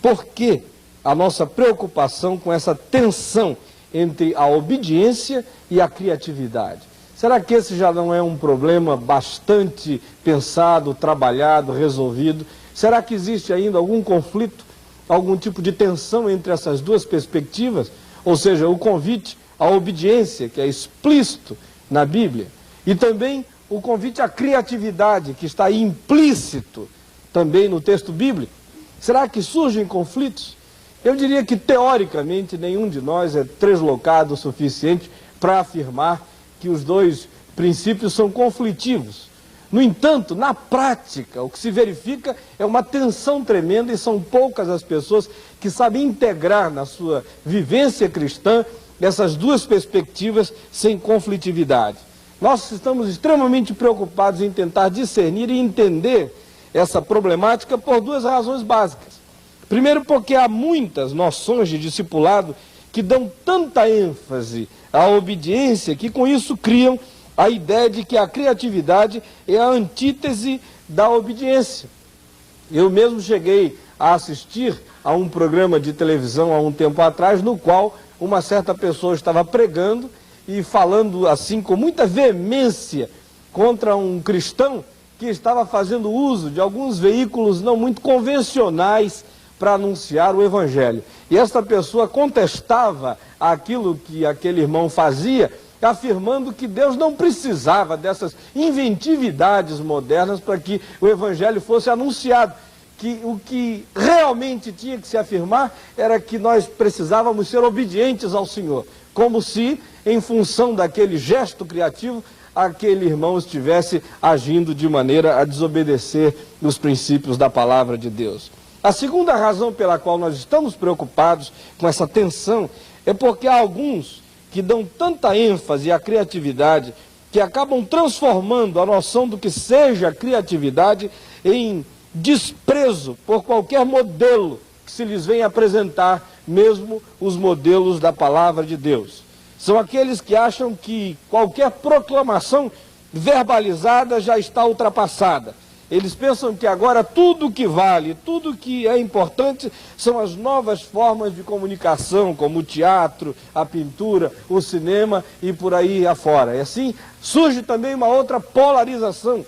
por que a nossa preocupação com essa tensão entre a obediência e a criatividade? Será que esse já não é um problema bastante pensado, trabalhado, resolvido? Será que existe ainda algum conflito, algum tipo de tensão entre essas duas perspectivas? Ou seja, o convite à obediência, que é explícito na Bíblia, e também o convite à criatividade, que está implícito também no texto bíblico. Será que surgem conflitos? Eu diria que, teoricamente, nenhum de nós é translocado o suficiente para afirmar que os dois princípios são conflitivos. No entanto, na prática, o que se verifica é uma tensão tremenda e são poucas as pessoas que sabem integrar na sua vivência cristã essas duas perspectivas sem conflitividade. Nós estamos extremamente preocupados em tentar discernir e entender essa problemática por duas razões básicas. Primeiro, porque há muitas noções de discipulado que dão tanta ênfase à obediência que com isso criam a ideia de que a criatividade é a antítese da obediência. Eu mesmo cheguei a assistir a um programa de televisão há um tempo atrás, no qual uma certa pessoa estava pregando e falando assim com muita veemência contra um cristão que estava fazendo uso de alguns veículos não muito convencionais para anunciar o Evangelho. E esta pessoa contestava aquilo que aquele irmão fazia, afirmando que Deus não precisava dessas inventividades modernas para que o Evangelho fosse anunciado. Que o que realmente tinha que se afirmar era que nós precisávamos ser obedientes ao Senhor, como se, em função daquele gesto criativo, aquele irmão estivesse agindo de maneira a desobedecer os princípios da palavra de Deus. A segunda razão pela qual nós estamos preocupados com essa tensão é porque há alguns que dão tanta ênfase à criatividade que acabam transformando a noção do que seja criatividade em desprezo por qualquer modelo que se lhes venha apresentar, mesmo os modelos da palavra de Deus. São aqueles que acham que qualquer proclamação verbalizada já está ultrapassada. Eles pensam que agora tudo que vale, tudo que é importante são as novas formas de comunicação, como o teatro, a pintura, o cinema e por aí afora. E assim surge também uma outra polarização.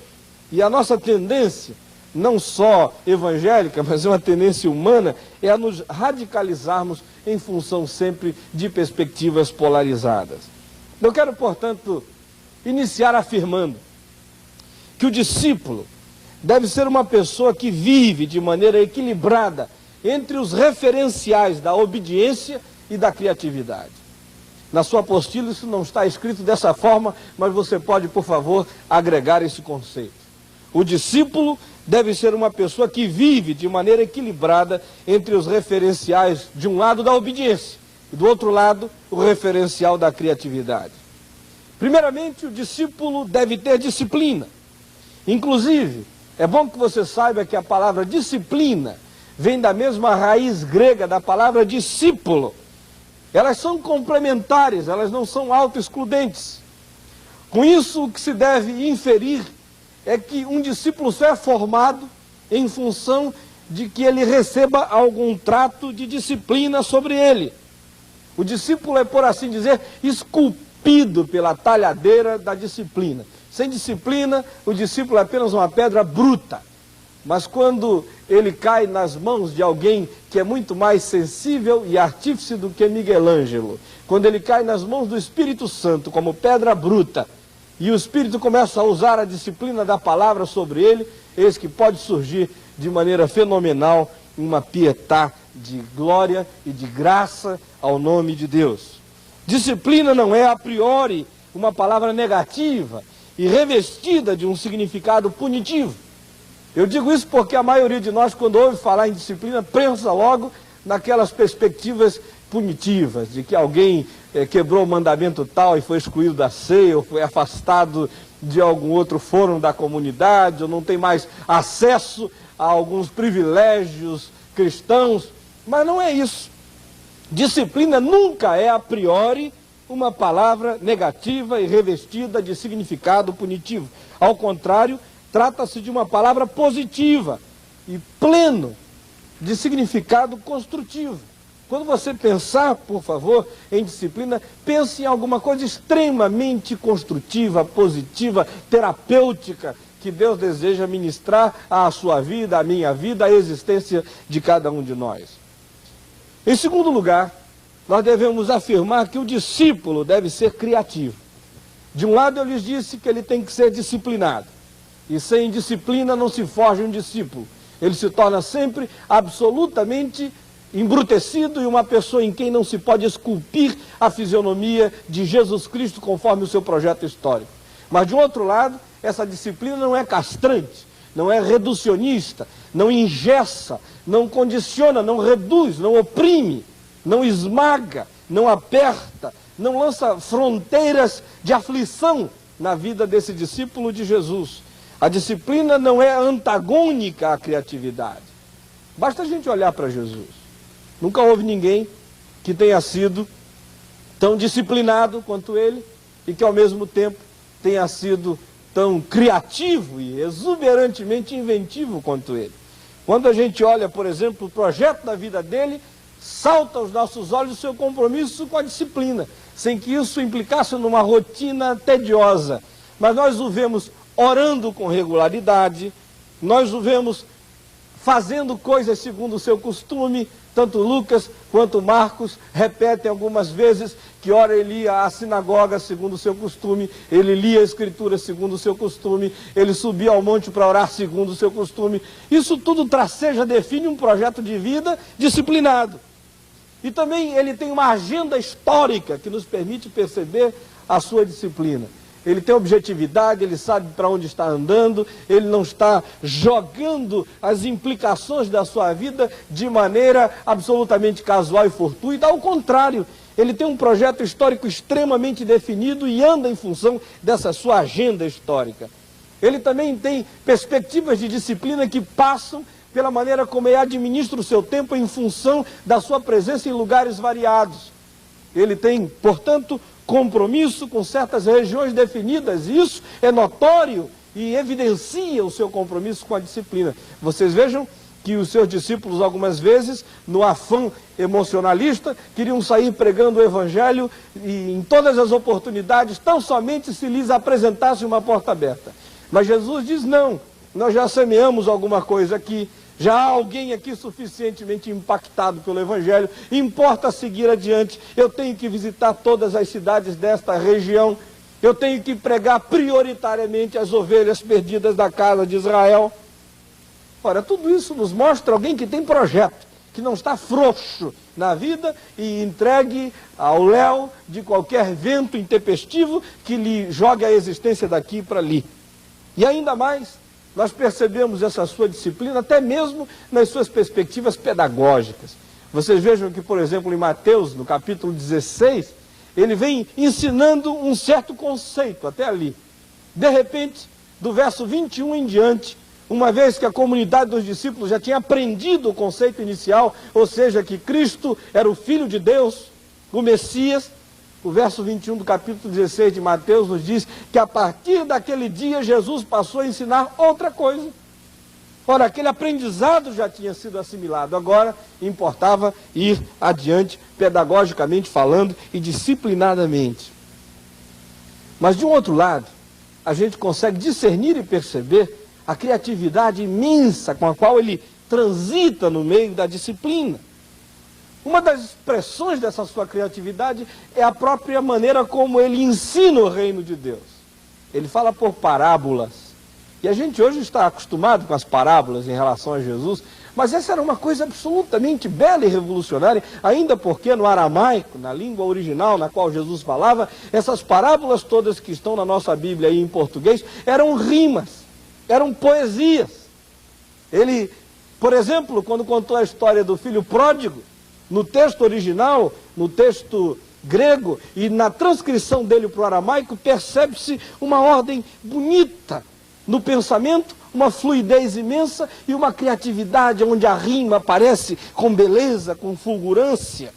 E a nossa tendência, não só evangélica, mas uma tendência humana, é a nos radicalizarmos em função sempre de perspectivas polarizadas. Eu quero, portanto, iniciar afirmando que o discípulo deve ser uma pessoa que vive de maneira equilibrada entre os referenciais da obediência e da criatividade. Na sua apostila isso não está escrito dessa forma, mas você pode, por favor, agregar esse conceito. O discípulo deve ser uma pessoa que vive de maneira equilibrada entre os referenciais, de um lado, da obediência, e do outro lado, o referencial da criatividade. Primeiramente, o discípulo deve ter disciplina. Inclusive, é bom que você saiba que a palavra disciplina vem da mesma raiz grega da palavra discípulo. Elas são complementares, elas não são autoexcludentes. Com isso, o que se deve inferir é que um discípulo só é formado em função de que ele receba algum trato de disciplina sobre ele. O discípulo é, por assim dizer, esculpido pela talhadeira da disciplina. Sem disciplina, o discípulo é apenas uma pedra bruta. Mas quando ele cai nas mãos de alguém que é muito mais sensível e artífice do que Miguel Ângelo, quando ele cai nas mãos do Espírito Santo como pedra bruta, e o Espírito começa a usar a disciplina da palavra sobre ele, eis que pode surgir de maneira fenomenal uma pietá de glória e de graça ao nome de Deus. Disciplina não é a priori uma palavra negativa e revestida de um significado punitivo. Eu digo isso porque a maioria de nós, quando ouve falar em disciplina, pensa logo naquelas perspectivas punitivas, de que alguém quebrou o mandamento tal e foi excluído da ceia, ou foi afastado de algum outro fórum da comunidade, ou não tem mais acesso a alguns privilégios cristãos. Mas não é isso. Disciplina nunca é a priori uma palavra negativa e revestida de significado punitivo. Ao contrário, trata-se de uma palavra positiva e pleno de significado construtivo. Quando você pensar, por favor, em disciplina, pense em alguma coisa extremamente construtiva, positiva, terapêutica, que Deus deseja ministrar à sua vida, à minha vida, à existência de cada um de nós. Em segundo lugar, nós devemos afirmar que o discípulo deve ser criativo. De um lado eu lhes disse que ele tem que ser disciplinado. E sem disciplina não se forja um discípulo. Ele se torna sempre absolutamente embrutecido e uma pessoa em quem não se pode esculpir a fisionomia de Jesus Cristo conforme o seu projeto histórico. Mas de um outro lado, essa disciplina não é castrante, não é reducionista, não engessa, não condiciona, não reduz, não oprime, não esmaga, não aperta, não lança fronteiras de aflição na vida desse discípulo de Jesus. A disciplina não é antagônica à criatividade. Basta a gente olhar para Jesus. Nunca houve ninguém que tenha sido tão disciplinado quanto ele e que ao mesmo tempo tenha sido tão criativo e exuberantemente inventivo quanto ele. Quando a gente olha, por exemplo, o projeto da vida dele, salta aos nossos olhos o seu compromisso com a disciplina, sem que isso implicasse numa rotina tediosa. Mas nós o vemos orando com regularidade, nós o vemos fazendo coisas segundo o seu costume. Tanto Lucas quanto Marcos repetem algumas vezes que ora ele ia à sinagoga segundo o seu costume, ele lia a Escritura segundo o seu costume, ele subia ao monte para orar segundo o seu costume. Isso tudo traceja, define um projeto de vida disciplinado. E também ele tem uma agenda histórica que nos permite perceber a sua disciplina. Ele tem objetividade, ele sabe para onde está andando, ele não está jogando as implicações da sua vida de maneira absolutamente casual e fortuita. Ao contrário, ele tem um projeto histórico extremamente definido e anda em função dessa sua agenda histórica. Ele também tem perspectivas de disciplina que passam pela maneira como ele administra o seu tempo em função da sua presença em lugares variados. Ele tem, portanto, compromisso com certas regiões definidas, e isso é notório e evidencia o seu compromisso com a disciplina. Vocês vejam que os seus discípulos, algumas vezes, no afã emocionalista, queriam sair pregando o Evangelho e em todas as oportunidades, tão somente se lhes apresentasse uma porta aberta. Mas Jesus diz, não, nós já semeamos alguma coisa aqui, já há alguém aqui suficientemente impactado pelo Evangelho, importa seguir adiante, eu tenho que visitar todas as cidades desta região, eu tenho que pregar prioritariamente as ovelhas perdidas da casa de Israel. Ora, tudo isso nos mostra alguém que tem projeto, que não está frouxo na vida e entregue ao léu de qualquer vento intempestivo que lhe jogue a existência daqui para ali. E ainda mais, nós percebemos essa sua disciplina até mesmo nas suas perspectivas pedagógicas. Vocês vejam que, por exemplo, em Mateus, no capítulo 16, ele vem ensinando um certo conceito até ali. De repente, do verso 21 em diante, uma vez que a comunidade dos discípulos já tinha aprendido o conceito inicial, ou seja, que Cristo era o Filho de Deus, o Messias, o verso 21 do capítulo 16 de Mateus nos diz que a partir daquele dia Jesus passou a ensinar outra coisa. Ora, aquele aprendizado já tinha sido assimilado, agora importava ir adiante, pedagogicamente falando e disciplinadamente. Mas de um outro lado, a gente consegue discernir e perceber a criatividade imensa com a qual ele transita no meio da disciplina. Uma das expressões dessa sua criatividade é a própria maneira como ele ensina o reino de Deus. Ele fala por parábolas. E a gente hoje está acostumado com as parábolas em relação a Jesus, mas essa era uma coisa absolutamente bela e revolucionária, ainda porque no aramaico, na língua original na qual Jesus falava, essas parábolas todas que estão na nossa Bíblia aí em português, eram rimas, eram poesias. Ele, por exemplo, quando contou a história do filho pródigo, no texto original, no texto grego e na transcrição dele para o aramaico, percebe-se uma ordem bonita no pensamento, uma fluidez imensa e uma criatividade onde a rima aparece com beleza, com fulgurância.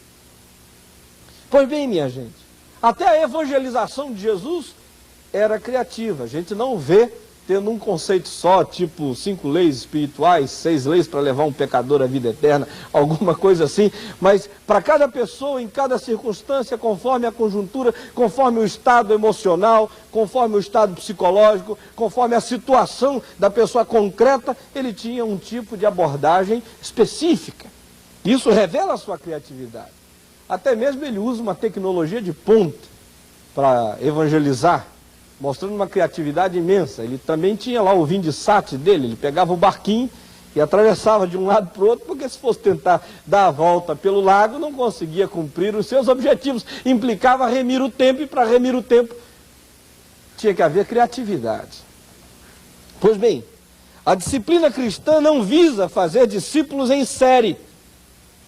Pois bem, minha gente, até a evangelização de Jesus era criativa. A gente não vê tendo um conceito só, tipo 5 leis espirituais, 6 leis para levar um pecador à vida eterna, alguma coisa assim, mas para cada pessoa, em cada circunstância, conforme a conjuntura, conforme o estado emocional, conforme o estado psicológico, conforme a situação da pessoa concreta, ele tinha um tipo de abordagem específica. Isso revela a sua criatividade. Até mesmo ele usa uma tecnologia de ponta para evangelizar, mostrando uma criatividade imensa. Ele também tinha lá o Vindisat dele, ele pegava o barquinho e atravessava de um lado para o outro, porque se fosse tentar dar a volta pelo lago, não conseguia cumprir os seus objetivos. Implicava remir o tempo, e para remir o tempo tinha que haver criatividade. Pois bem, a disciplina cristã não visa fazer discípulos em série.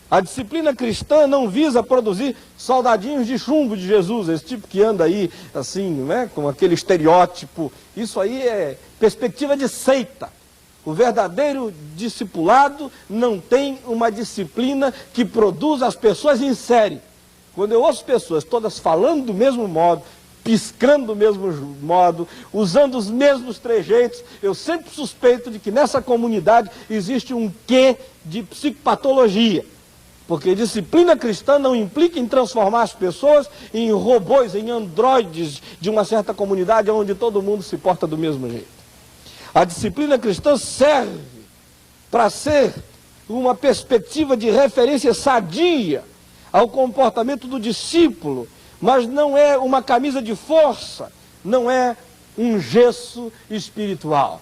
A disciplina cristã não visa produzir soldadinhos de chumbo de Jesus, esse tipo que anda aí, assim, né, com aquele estereótipo. Isso aí é perspectiva de seita. O verdadeiro discipulado não tem uma disciplina que produz as pessoas em série. Quando eu ouço pessoas todas falando do mesmo modo, piscando do mesmo modo, usando os mesmos trejeitos, eu sempre suspeito de que nessa comunidade existe um quê de psicopatologia. Porque disciplina cristã não implica em transformar as pessoas em robôs, em androides de uma certa comunidade onde todo mundo se porta do mesmo jeito. A disciplina cristã serve para ser uma perspectiva de referência sadia ao comportamento do discípulo, mas não é uma camisa de força, não é um gesso espiritual.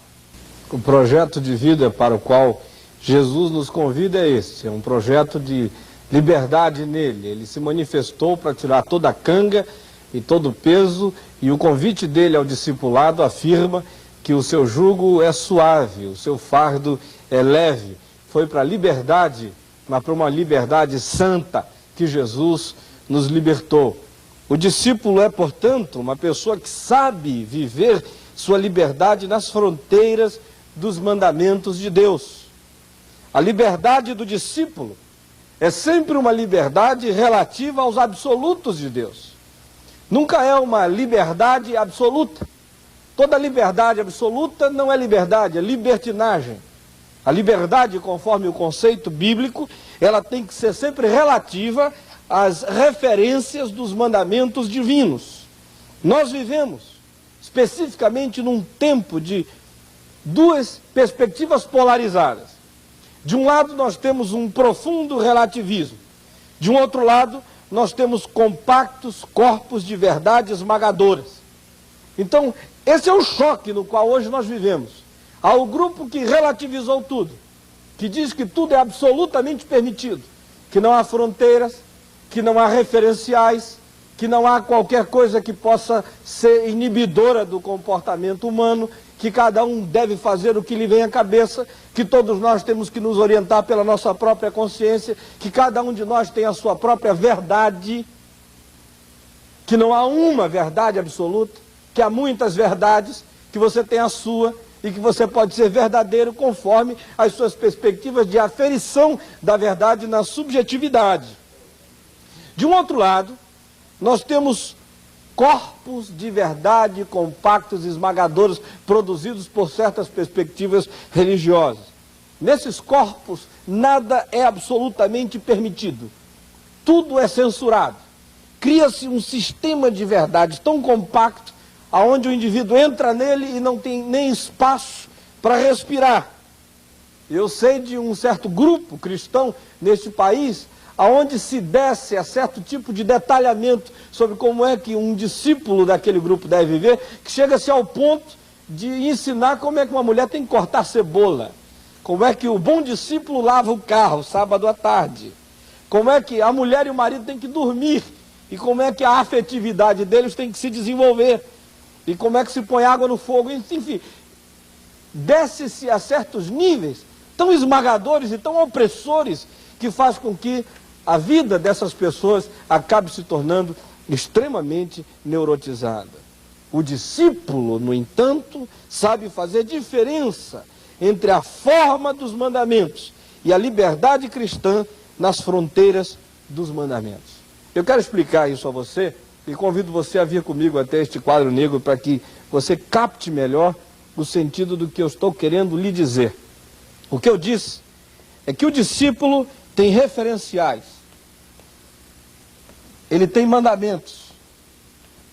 O projeto de vida para o qual Jesus nos convida é esse, é um projeto de liberdade nele. Ele se manifestou para tirar toda a canga e todo o peso, e o convite dele ao discipulado afirma que o seu jugo é suave, o seu fardo é leve. Foi para a liberdade, mas para uma liberdade santa que Jesus nos libertou. O discípulo é, portanto, uma pessoa que sabe viver sua liberdade nas fronteiras dos mandamentos de Deus. A liberdade do discípulo é sempre uma liberdade relativa aos absolutos de Deus. Nunca é uma liberdade absoluta. Toda liberdade absoluta não é liberdade, é libertinagem. A liberdade, conforme o conceito bíblico, ela tem que ser sempre relativa às referências dos mandamentos divinos. Nós vivemos especificamente num tempo de duas perspectivas polarizadas. De um lado, nós temos um profundo relativismo. De um outro lado, nós temos compactos corpos de verdade esmagadoras. Então, esse é o choque no qual hoje nós vivemos. Há o grupo que relativizou tudo, que diz que tudo é absolutamente permitido, que não há fronteiras, que não há referenciais, que não há qualquer coisa que possa ser inibidora do comportamento humano, que cada um deve fazer o que lhe vem à cabeça, que todos nós temos que nos orientar pela nossa própria consciência, que cada um de nós tem a sua própria verdade, que não há uma verdade absoluta, que há muitas verdades, que você tem a sua e que você pode ser verdadeiro conforme as suas perspectivas de aferição da verdade na subjetividade. De um outro lado, nós temos corpos de verdade compactos e esmagadores produzidos por certas perspectivas religiosas. Nesses corpos, nada é absolutamente permitido. Tudo é censurado. Cria-se um sistema de verdade tão compacto, aonde o indivíduo entra nele e não tem nem espaço para respirar. Eu sei de um certo grupo cristão neste país, aonde se desce a certo tipo de detalhamento sobre como é que um discípulo daquele grupo deve viver, que chega-se ao ponto de ensinar como é que uma mulher tem que cortar cebola, como é que o bom discípulo lava o carro sábado à tarde, como é que a mulher e o marido têm que dormir, e como é que a afetividade deles tem que se desenvolver, e como é que se põe água no fogo, enfim, desce-se a certos níveis tão esmagadores e tão opressores, que faz com que a vida dessas pessoas acabe se tornando extremamente neurotizada. O discípulo, no entanto, sabe fazer diferença entre a forma dos mandamentos e a liberdade cristã nas fronteiras dos mandamentos. Eu quero explicar isso a você e convido você a vir comigo até este quadro negro para que você capte melhor o sentido do que eu estou querendo lhe dizer. O que eu disse é que o discípulo tem referenciais, ele tem mandamentos,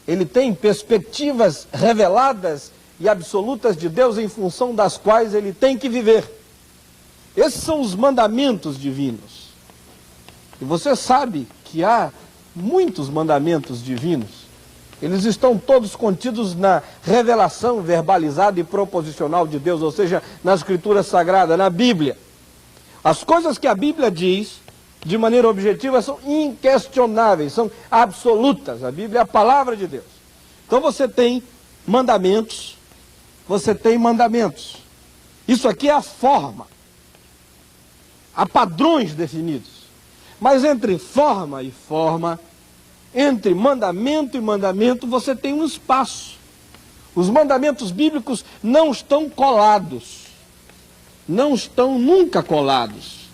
ele tem perspectivas reveladas e absolutas de Deus em função das quais ele tem que viver. Esses são os mandamentos divinos. E você sabe que há muitos mandamentos divinos. Eles estão todos contidos na revelação verbalizada e proposicional de Deus, ou seja, na Escritura Sagrada, na Bíblia. As coisas que a Bíblia diz, de maneira objetiva, são inquestionáveis, são absolutas. A Bíblia é a palavra de Deus. Então você tem mandamentos, Isso aqui é a forma. Há padrões definidos. Mas entre forma e forma, entre mandamento e mandamento, você tem um espaço. Os mandamentos bíblicos não estão colados. Não estão nunca colados.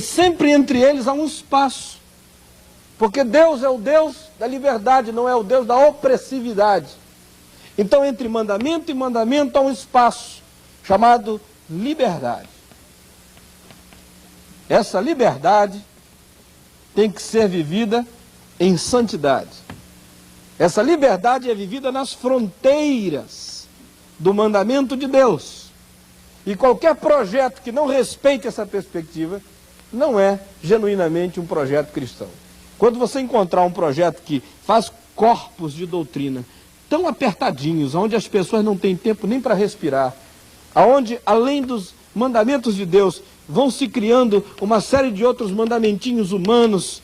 Sempre entre eles há um espaço. Porque Deus é o Deus da liberdade, não é o Deus da opressividade. Então, entre mandamento e mandamento há um espaço chamado liberdade. Essa liberdade tem que ser vivida em santidade. Essa liberdade é vivida nas fronteiras do mandamento de Deus. E qualquer projeto que não respeite essa perspectiva não é genuinamente um projeto cristão. Quando você encontrar um projeto que faz corpos de doutrina tão apertadinhos, onde as pessoas não têm tempo nem para respirar, aonde, além dos mandamentos de Deus, vão se criando uma série de outros mandamentinhos humanos,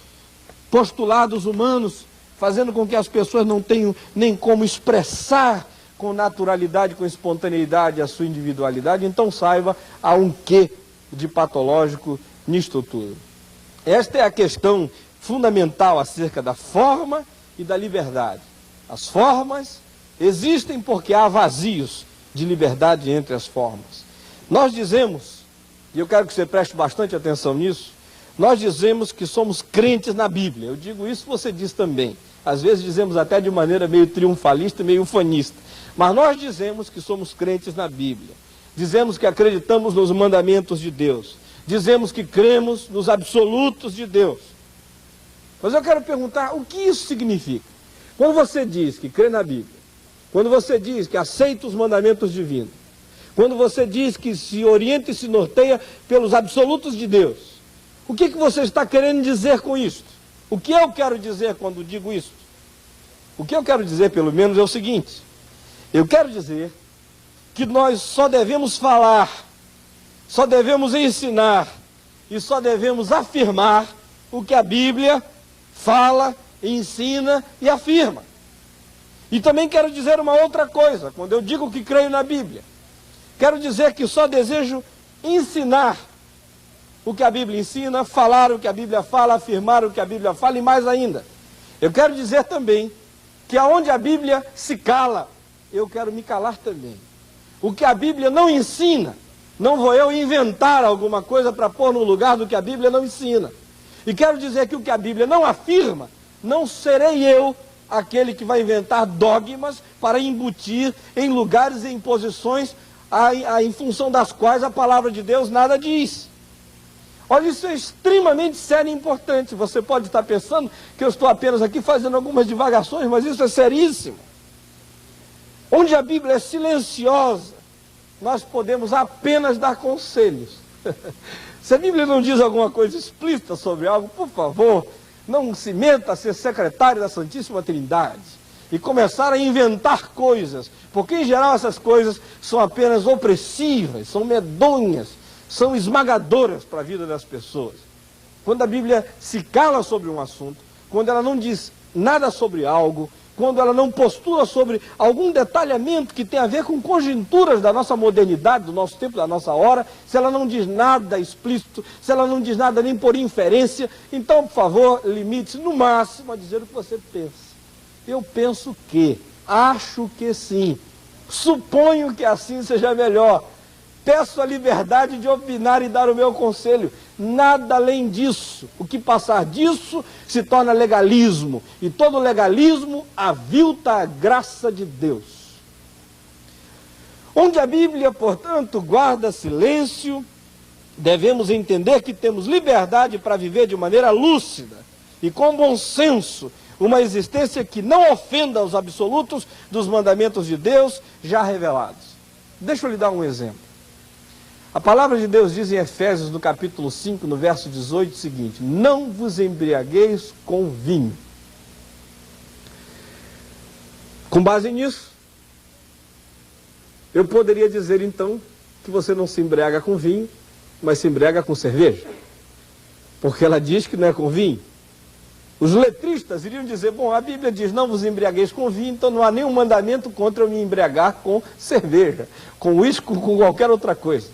postulados humanos, fazendo com que as pessoas não tenham nem como expressar com naturalidade, com espontaneidade a sua individualidade, então saiba, há um quê de patológico nisto tudo. Esta é a questão fundamental acerca da forma e da liberdade. As formas existem porque há vazios de liberdade entre as formas. Nós dizemos, e eu quero que você preste bastante atenção nisso, nós dizemos que somos crentes na Bíblia. Eu digo isso, você diz também. Às vezes dizemos até de maneira meio triunfalista, meio ufanista. Mas nós dizemos que somos crentes na Bíblia. Dizemos que acreditamos nos mandamentos de Deus. Dizemos que cremos nos absolutos de Deus. Mas eu quero perguntar, o que isso significa? Quando você diz que crê na Bíblia, quando você diz que aceita os mandamentos divinos, quando você diz que se orienta e se norteia pelos absolutos de Deus, o que você está querendo dizer com isso? O que eu quero dizer quando digo isso? O que eu quero dizer, pelo menos, é o seguinte: eu quero dizer que nós só devemos falar, só devemos ensinar e só devemos afirmar o que a Bíblia fala, ensina e afirma. E também quero dizer uma outra coisa, quando eu digo que creio na Bíblia. Quero dizer que só desejo ensinar o que a Bíblia ensina, falar o que a Bíblia fala, afirmar o que a Bíblia fala e mais ainda. Eu quero dizer também que aonde a Bíblia se cala, eu quero me calar também. O que a Bíblia não ensina, não vou eu inventar alguma coisa para pôr no lugar do que a Bíblia não ensina. E quero dizer que o que a Bíblia não afirma, não serei eu aquele que vai inventar dogmas para embutir em lugares e em posições em função das quais a palavra de Deus nada diz. Olha, isso é extremamente sério e importante. Você pode estar pensando que eu estou apenas aqui fazendo algumas divagações, mas isso é seríssimo. Onde a Bíblia é silenciosa, nós podemos apenas dar conselhos. Se a Bíblia não diz alguma coisa explícita sobre algo, por favor, não se meta a ser secretário da Santíssima Trindade e começar a inventar coisas, porque em geral essas coisas são apenas opressivas, são medonhas, são esmagadoras para a vida das pessoas. Quando a Bíblia se cala sobre um assunto, quando ela não diz nada sobre algo, quando ela não postula sobre algum detalhamento que tem a ver com conjunturas da nossa modernidade, do nosso tempo, da nossa hora, se ela não diz nada explícito, se ela não diz nada nem por inferência, então, por favor, limite-se no máximo a dizer o que você pensa. Eu penso que, acho que sim, suponho que assim seja melhor. Peço a liberdade de opinar e dar o meu conselho. Nada além disso. O que passar disso se torna legalismo. E todo legalismo avilta a graça de Deus. Onde a Bíblia, portanto, guarda silêncio, devemos entender que temos liberdade para viver de maneira lúcida e com bom senso uma existência que não ofenda os absolutos dos mandamentos de Deus já revelados. Deixa eu lhe dar um exemplo. A palavra de Deus diz em Efésios, no capítulo 5, no verso 18, o seguinte: não vos embriagueis com vinho. Com base nisso, eu poderia dizer então que você não se embriaga com vinho, mas se embriaga com cerveja. Porque ela diz que não é com vinho. Os letristas iriam dizer, bom, a Bíblia diz não vos embriagueis com vinho, então não há nenhum mandamento contra eu me embriagar com cerveja, com uísque, com qualquer outra coisa.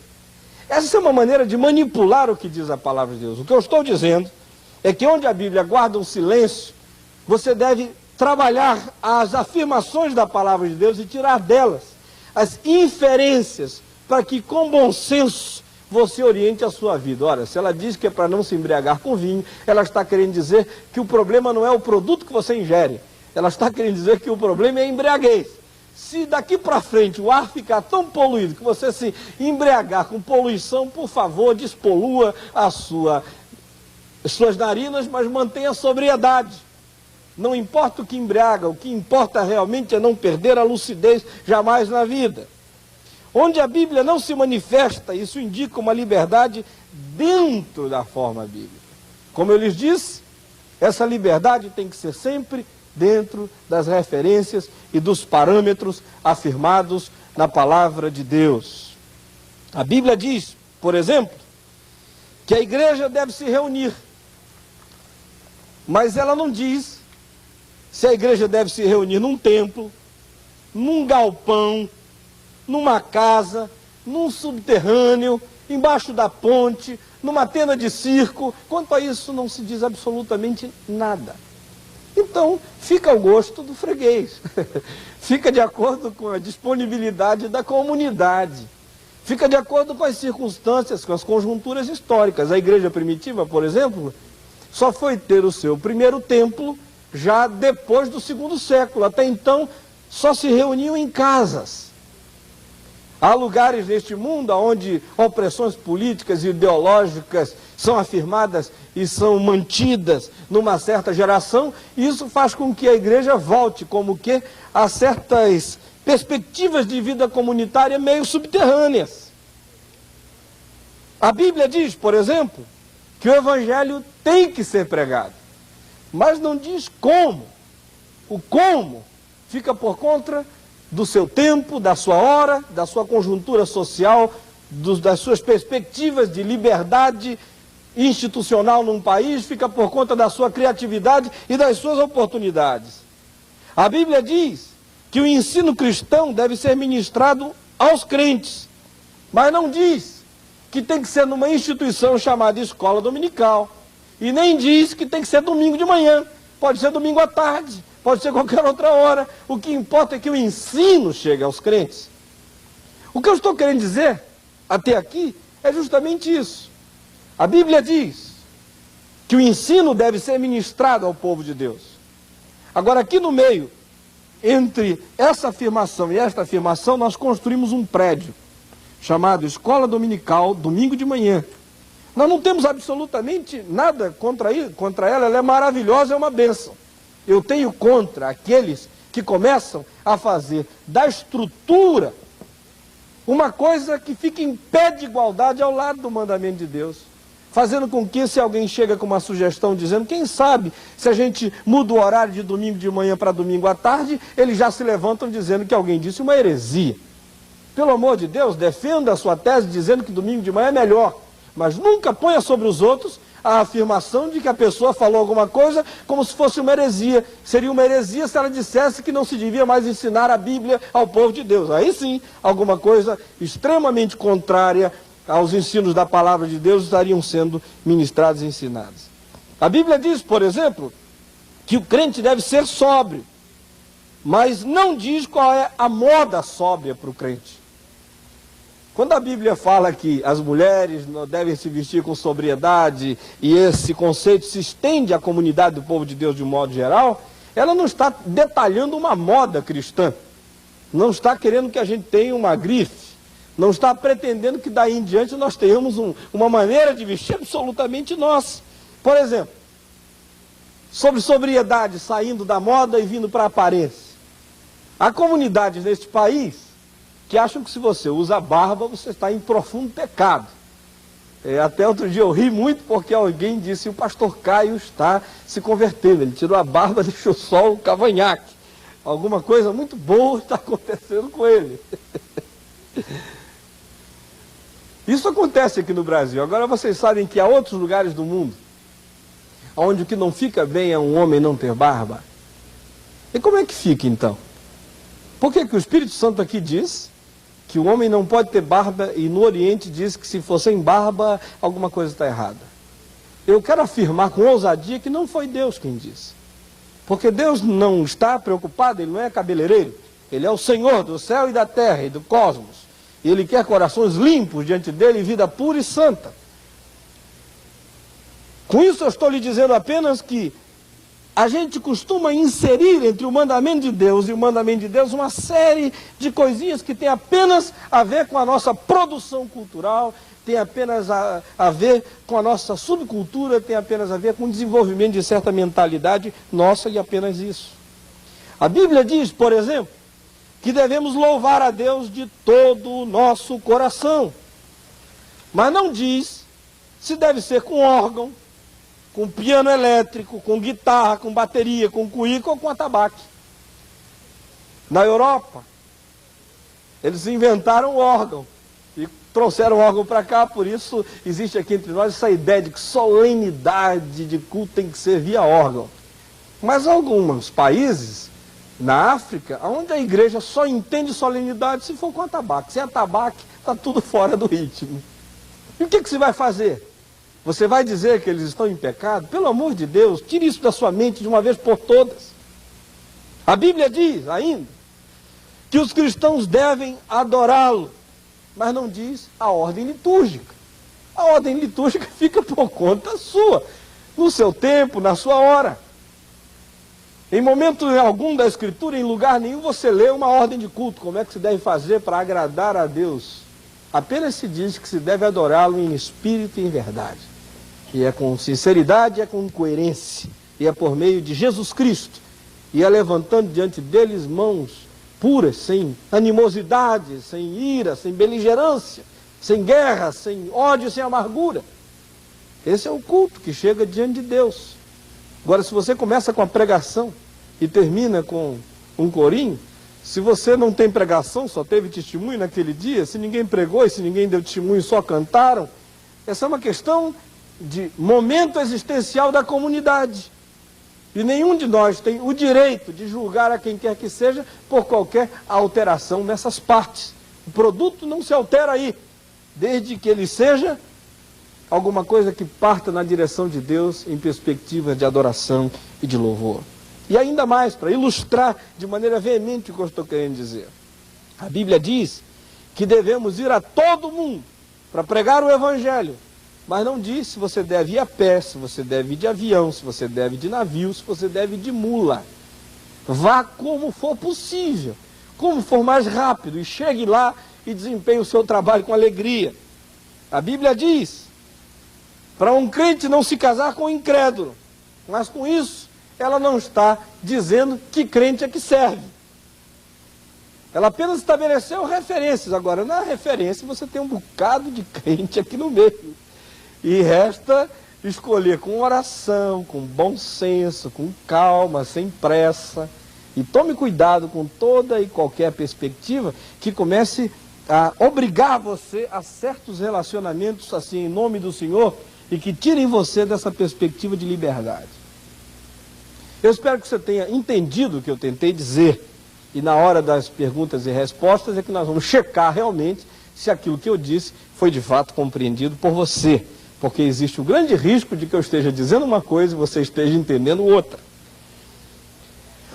Essa é uma maneira de manipular o que diz a palavra de Deus. O que eu estou dizendo é que onde a Bíblia guarda um silêncio, você deve trabalhar as afirmações da palavra de Deus e tirar delas as inferências para que com bom senso você oriente a sua vida. Ora, se ela diz que é para não se embriagar com vinho, ela está querendo dizer que o problema não é o produto que você ingere. Ela está querendo dizer que o problema é a embriaguez. Se daqui para frente o ar ficar tão poluído que você se embriagar com poluição, por favor, despolua as suas narinas, mas mantenha a sobriedade. Não importa o que embriaga, o que importa realmente é não perder a lucidez jamais na vida. Onde a Bíblia não se manifesta, isso indica uma liberdade dentro da forma bíblica. Como eu lhes disse, essa liberdade tem que ser sempre dentro das referências e dos parâmetros afirmados na palavra de Deus. A Bíblia diz, por exemplo, que a igreja deve se reunir, mas ela não diz se a igreja deve se reunir num templo, num galpão, numa casa, num subterrâneo, embaixo da ponte, numa tenda de circo. Quanto a isso não se diz absolutamente nada. Então, fica ao gosto do freguês. Fica de acordo com a disponibilidade da comunidade. Fica de acordo com as circunstâncias, com as conjunturas históricas. A igreja primitiva, por exemplo, só foi ter o seu primeiro templo já depois do segundo século. Até então, só se reuniam em casas. Há lugares neste mundo onde opressões políticas e ideológicas são afirmadas e são mantidas numa certa geração, e isso faz com que a igreja volte como que a certas perspectivas de vida comunitária meio subterrâneas. A Bíblia diz, por exemplo, que o evangelho tem que ser pregado, mas não diz como. O como fica por conta do seu tempo, da sua hora, da sua conjuntura social, das suas perspectivas de liberdade institucional num país, fica por conta da sua criatividade e das suas oportunidades. A Bíblia diz que o ensino cristão deve ser ministrado aos crentes, mas não diz que tem que ser numa instituição chamada escola dominical, e nem diz que tem que ser domingo de manhã, pode ser domingo à tarde, pode ser qualquer outra hora. O que importa é que o ensino chegue aos crentes. O que eu estou querendo dizer até aqui é justamente isso. A Bíblia diz que o ensino deve ser ministrado ao povo de Deus. Agora, aqui no meio, entre essa afirmação e esta afirmação, nós construímos um prédio chamado Escola Dominical, domingo de manhã. Nós não temos absolutamente nada contra ela, ela é maravilhosa, é uma bênção. Eu tenho contra aqueles que começam a fazer da estrutura uma coisa que fica em pé de igualdade ao lado do mandamento de Deus. Fazendo com que, se alguém chega com uma sugestão dizendo, quem sabe, se a gente muda o horário de domingo de manhã para domingo à tarde, eles já se levantam dizendo que alguém disse uma heresia. Pelo amor de Deus, defenda a sua tese dizendo que domingo de manhã é melhor, mas nunca ponha sobre os outros a afirmação de que a pessoa falou alguma coisa como se fosse uma heresia. Seria uma heresia se ela dissesse que não se devia mais ensinar a Bíblia ao povo de Deus. Aí sim, alguma coisa extremamente contrária aos ensinos da palavra de Deus estariam sendo ministrados e ensinados. A Bíblia diz, por exemplo, que o crente deve ser sóbrio, mas não diz qual é a moda sóbria para o crente. Quando a Bíblia fala que as mulheres devem se vestir com sobriedade, e esse conceito se estende à comunidade do povo de Deus de um modo geral, ela não está detalhando uma moda cristã. não está querendo que a gente tenha uma grife, não está pretendendo que daí em diante nós tenhamos uma maneira de vestir absolutamente nossa. Por exemplo, sobre sobriedade saindo da moda e vindo para a aparência. Há comunidades neste país que acham que se você usa barba, você está em profundo pecado. Até outro dia eu ri muito porque alguém disse: o pastor Caio está se convertendo, ele tirou a barba, deixou só o cavanhaque. Alguma coisa muito boa está acontecendo com ele. Isso acontece aqui no Brasil. Agora vocês sabem que há outros lugares do mundo onde o que não fica bem é um homem não ter barba. E como é que fica então? Por que o Espírito Santo aqui diz que o homem não pode ter barba e no Oriente diz que se for sem barba alguma coisa está errada? Eu quero afirmar com ousadia que não foi Deus quem disse. Porque Deus não está preocupado, Ele não é cabeleireiro. Ele é o Senhor do céu e da terra e do cosmos. E Ele quer corações limpos diante dEle e vida pura e santa. Com isso eu estou lhe dizendo apenas que a gente costuma inserir entre o mandamento de Deus e o mandamento de Deus uma série de coisinhas que tem apenas a ver com a nossa produção cultural, tem apenas a ver com a nossa subcultura, tem apenas a ver com o desenvolvimento de certa mentalidade nossa e apenas isso. A Bíblia diz, por exemplo, que devemos louvar a Deus de todo o nosso coração. Mas não diz se deve ser com órgão, com piano elétrico, com guitarra, com bateria, com cuíca ou com atabaque. Na Europa, eles inventaram o órgão e trouxeram o órgão para cá, por isso existe aqui entre nós essa ideia de que solenidade de culto tem que ser via órgão. Mas alguns países, na África, onde a igreja só entende solenidade se for com atabaque. Sem atabaque, está tudo fora do ritmo. E o que você vai fazer? Você vai dizer que eles estão em pecado? Pelo amor de Deus, tire isso da sua mente de uma vez por todas. A Bíblia diz ainda que os cristãos devem adorá-lo, mas não diz a ordem litúrgica. A ordem litúrgica fica por conta sua, no seu tempo, na sua hora. Em momento algum da Escritura, em lugar nenhum, você lê uma ordem de culto. Como é que se deve fazer para agradar a Deus? Apenas se diz que se deve adorá-lo em espírito e em verdade. E é com sinceridade, é com coerência. E é por meio de Jesus Cristo. E é levantando diante deles mãos puras, sem animosidade, sem ira, sem beligerância, sem guerra, sem ódio, sem amargura. Esse é o culto que chega diante de Deus. Agora, se você começa com a pregação e termina com um corinho, se você não tem pregação, só teve testemunho naquele dia, se ninguém pregou e se ninguém deu testemunho, só cantaram, essa é uma questão de momento existencial da comunidade. E nenhum de nós tem o direito de julgar a quem quer que seja por qualquer alteração nessas partes. O produto não se altera aí, desde que ele seja alguma coisa que parta na direção de Deus em perspectiva de adoração e de louvor. E ainda mais, para ilustrar de maneira veemente o que eu estou querendo dizer. A Bíblia diz que devemos ir a todo mundo para pregar o Evangelho. Mas não diz se você deve ir a pé, se você deve ir de avião, se você deve ir de navio, se você deve ir de mula. Vá como for possível, como for mais rápido, e chegue lá e desempenhe o seu trabalho com alegria. A Bíblia diz para um crente não se casar com um incrédulo, mas com isso ela não está dizendo que crente é que serve. Ela apenas estabeleceu referências. Agora, na referência você tem um bocado de crente aqui no meio. E resta escolher com oração, com bom senso, com calma, sem pressa. E tome cuidado com toda e qualquer perspectiva que comece a obrigar você a certos relacionamentos assim em nome do Senhor e que tirem você dessa perspectiva de liberdade. Eu espero que você tenha entendido o que eu tentei dizer. E na hora das perguntas e respostas é que nós vamos checar realmente se aquilo que eu disse foi de fato compreendido por você. Porque existe o grande risco de que eu esteja dizendo uma coisa e você esteja entendendo outra.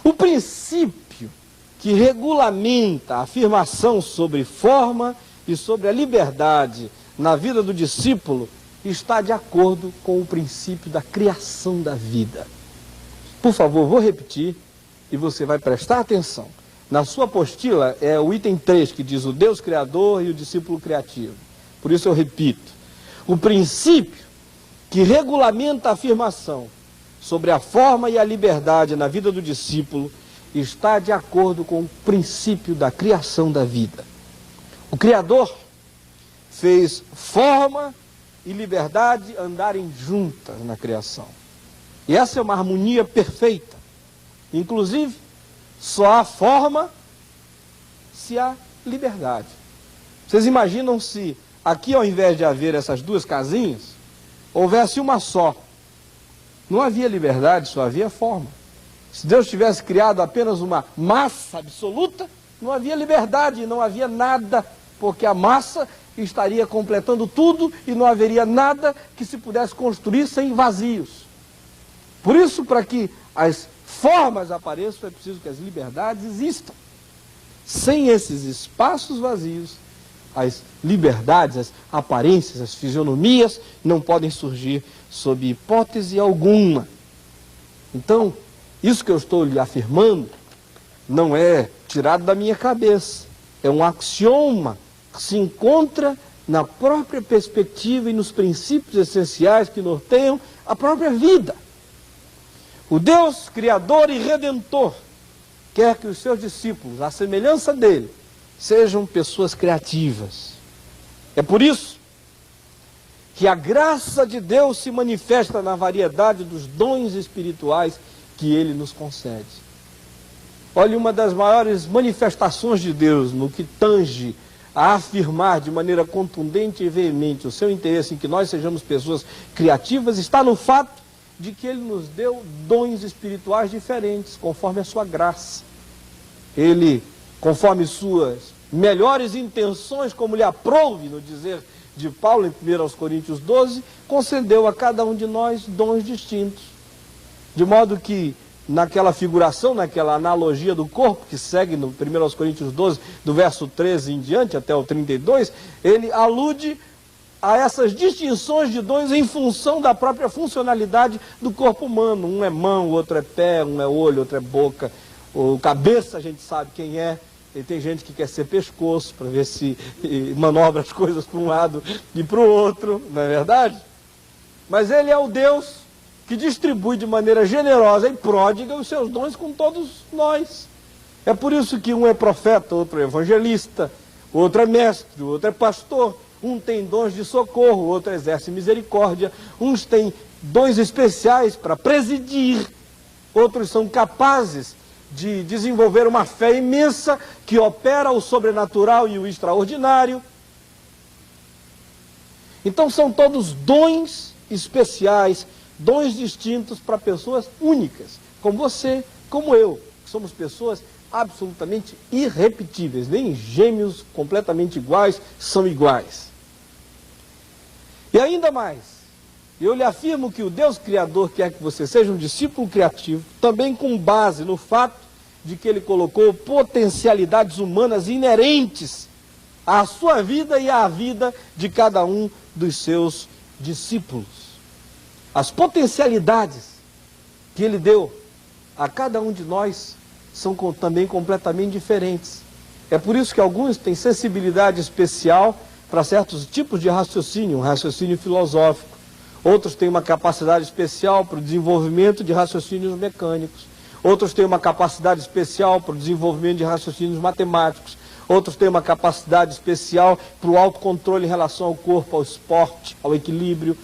O princípio que regulamenta a afirmação sobre forma e sobre a liberdade na vida do discípulo está de acordo com o princípio da criação da vida. Por favor, vou repetir e você vai prestar atenção. na sua apostila, é o item 3, que diz o Deus Criador e o discípulo criativo. Por isso eu repito, o princípio que regulamenta a afirmação sobre a forma e a liberdade na vida do discípulo está de acordo com o princípio da criação da vida. O Criador fez forma e liberdade andarem juntas na criação. E essa é uma harmonia perfeita. Inclusive, só há forma se há liberdade. Vocês imaginam se aqui, ao invés de haver essas duas casinhas, houvesse uma só? Não havia liberdade, só havia forma. Se Deus tivesse criado apenas uma massa absoluta, não havia liberdade, não havia nada, porque a massa estaria completando tudo e não haveria nada que se pudesse construir sem vazios. Por isso, para que as formas apareçam, é preciso que as liberdades existam. Sem esses espaços vazios, as liberdades, as aparências, as fisionomias não podem surgir sob hipótese alguma. Então, isso que eu estou lhe afirmando não é tirado da minha cabeça. É um axioma que se encontra na própria perspectiva e nos princípios essenciais que norteiam a própria vida. O Deus Criador e Redentor quer que os seus discípulos, à semelhança dele, sejam pessoas criativas. É por isso que a graça de Deus se manifesta na variedade dos dons espirituais que ele nos concede. Olha, uma das maiores manifestações de Deus no que tange a afirmar de maneira contundente e veemente o seu interesse em que nós sejamos pessoas criativas está no fato de que ele nos deu dons espirituais diferentes, conforme a sua graça. Ele, conforme suas melhores intenções, como lhe aprouve no dizer de Paulo em 1 Coríntios 12, concedeu a cada um de nós dons distintos. De modo que, naquela figuração, naquela analogia do corpo, que segue no 1 Coríntios 12, do verso 13 em diante, até o 32, ele alude a essas distinções de dons em função da própria funcionalidade do corpo humano. Um é mão, o outro é pé, um é olho, outro é boca, o cabeça a gente sabe quem é, e tem gente que quer ser pescoço para ver se manobra as coisas para um lado e para o outro, não é verdade? Mas ele é o Deus que distribui de maneira generosa e pródiga os seus dons com todos nós. É por isso que um é profeta, outro é evangelista, outro é mestre, outro é pastor. Um tem dons de socorro, outro exerce misericórdia. Uns têm dons especiais para presidir, outros são capazes de desenvolver uma fé imensa que opera o sobrenatural e o extraordinário. Então são todos dons especiais, dons distintos para pessoas únicas, como você, como eu, que somos pessoas absolutamente irrepetíveis, nem gêmeos completamente iguais são iguais. E ainda mais, eu lhe afirmo que o Deus Criador quer que você seja um discípulo criativo, também com base no fato de que ele colocou potencialidades humanas inerentes à sua vida e à vida de cada um dos seus discípulos. As potencialidades que ele deu a cada um de nós são também completamente diferentes. É por isso que alguns têm sensibilidade especial para certos tipos de raciocínio, um raciocínio filosófico. Outros têm uma capacidade especial para o desenvolvimento de raciocínios mecânicos. Outros têm uma capacidade especial para o desenvolvimento de raciocínios matemáticos. Outros têm uma capacidade especial para o autocontrole em relação ao corpo, ao esporte, ao equilíbrio.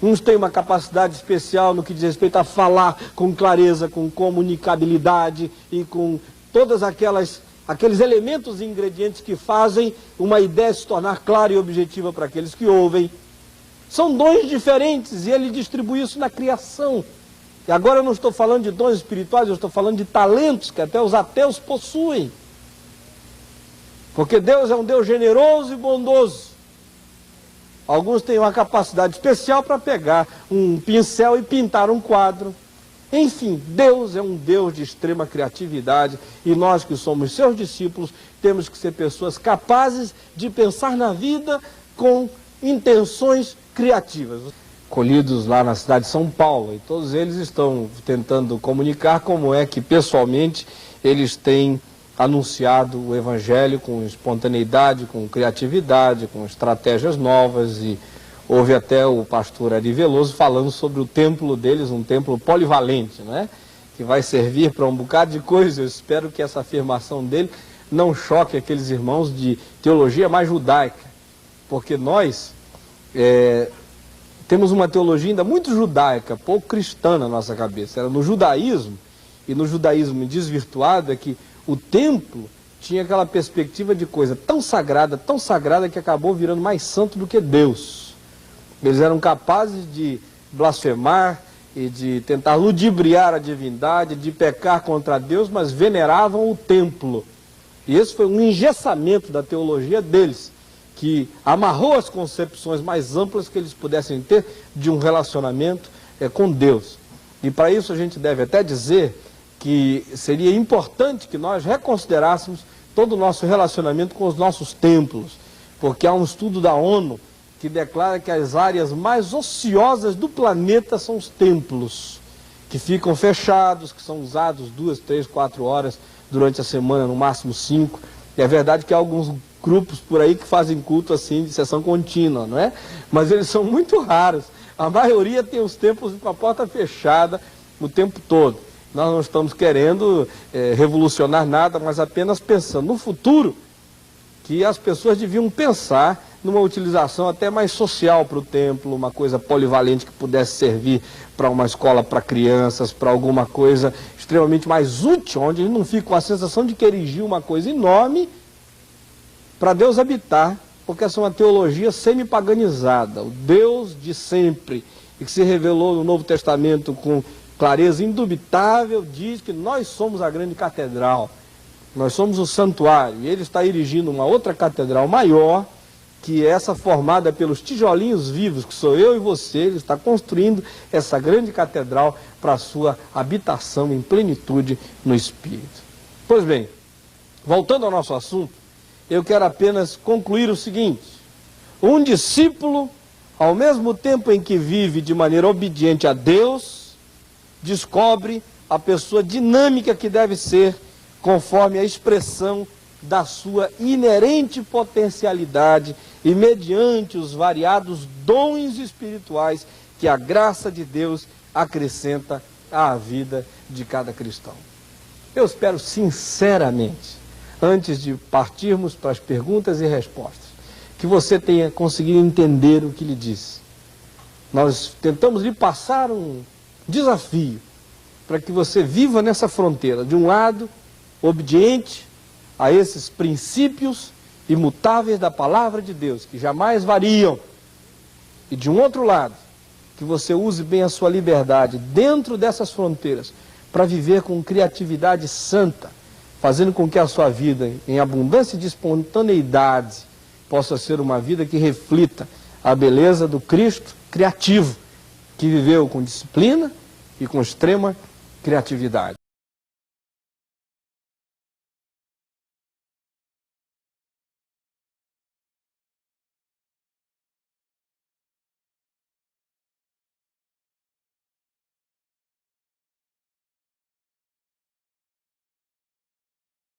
Uns têm uma capacidade especial no que diz respeito a falar com clareza, com comunicabilidade e com todas aqueles elementos e ingredientes que fazem uma ideia se tornar clara e objetiva para aqueles que ouvem. São dons diferentes e ele distribui isso na criação. E agora eu não estou falando de dons espirituais, eu estou falando de talentos que até os ateus possuem. Porque Deus é um Deus generoso e bondoso. Alguns têm uma capacidade especial para pegar um pincel e pintar um quadro. Enfim, Deus é um Deus de extrema criatividade e nós que somos seus discípulos temos que ser pessoas capazes de pensar na vida com intenções criativas. Colhidos lá na cidade de São Paulo, e todos eles estão tentando comunicar como é que pessoalmente eles têm anunciado o Evangelho com espontaneidade, com criatividade, com estratégias novas, e houve até o pastor Ari Veloso falando sobre o templo deles, um templo polivalente, né? Que vai servir para um bocado de coisa. Eu espero que essa afirmação dele não choque aqueles irmãos de teologia mais judaica, porque nós temos uma teologia ainda muito judaica, pouco cristã na nossa cabeça. Era no judaísmo, e no judaísmo desvirtuado, é que o templo tinha aquela perspectiva de coisa tão sagrada, que acabou virando mais santo do que Deus. Eles eram capazes de blasfemar e de tentar ludibriar a divindade, de pecar contra Deus, mas veneravam o templo. E esse foi um engessamento da teologia deles, que amarrou as concepções mais amplas que eles pudessem ter de um relacionamento com Deus. E para isso a gente deve até dizer que seria importante que nós reconsiderássemos todo o nosso relacionamento com os nossos templos, porque há um estudo da ONU que declara que as áreas mais ociosas do planeta são os templos, que ficam fechados, que são usados 2, 3, 4 horas durante a semana, no máximo 5. E é verdade que há alguns grupos por aí que fazem culto assim de sessão contínua, não é? Mas eles são muito raros. A maioria tem os templos com a porta fechada o tempo todo. Nós não estamos querendo revolucionar nada, mas apenas pensando no futuro, que as pessoas deviam pensar numa utilização até mais social para o templo, uma coisa polivalente que pudesse servir para uma escola para crianças, para alguma coisa extremamente mais útil, onde eles não ficam com a sensação de que erigir uma coisa enorme para Deus habitar, porque essa é uma teologia semi-paganizada. O Deus de sempre, e que se revelou no Novo Testamento com clareza indubitável, diz que nós somos a grande catedral, nós somos o santuário, e ele está erigindo uma outra catedral maior, que é essa formada pelos tijolinhos vivos, que sou eu e você. Ele está construindo essa grande catedral para a sua habitação em plenitude no Espírito. Pois bem, voltando ao nosso assunto, eu quero apenas concluir o seguinte: um discípulo, ao mesmo tempo em que vive de maneira obediente a Deus, descobre a pessoa dinâmica que deve ser, conforme a expressão da sua inerente potencialidade e mediante os variados dons espirituais que a graça de Deus acrescenta à vida de cada cristão. Eu espero sinceramente, antes de partirmos para as perguntas e respostas, que você tenha conseguido entender o que lhe disse. Nós tentamos lhe passar um desafio para que você viva nessa fronteira, de um lado, obediente a esses princípios imutáveis da palavra de Deus, que jamais variam, e de um outro lado, que você use bem a sua liberdade dentro dessas fronteiras, para viver com criatividade santa, fazendo com que a sua vida, em abundância de espontaneidade, possa ser uma vida que reflita a beleza do Cristo criativo, que viveu com disciplina e com extrema criatividade.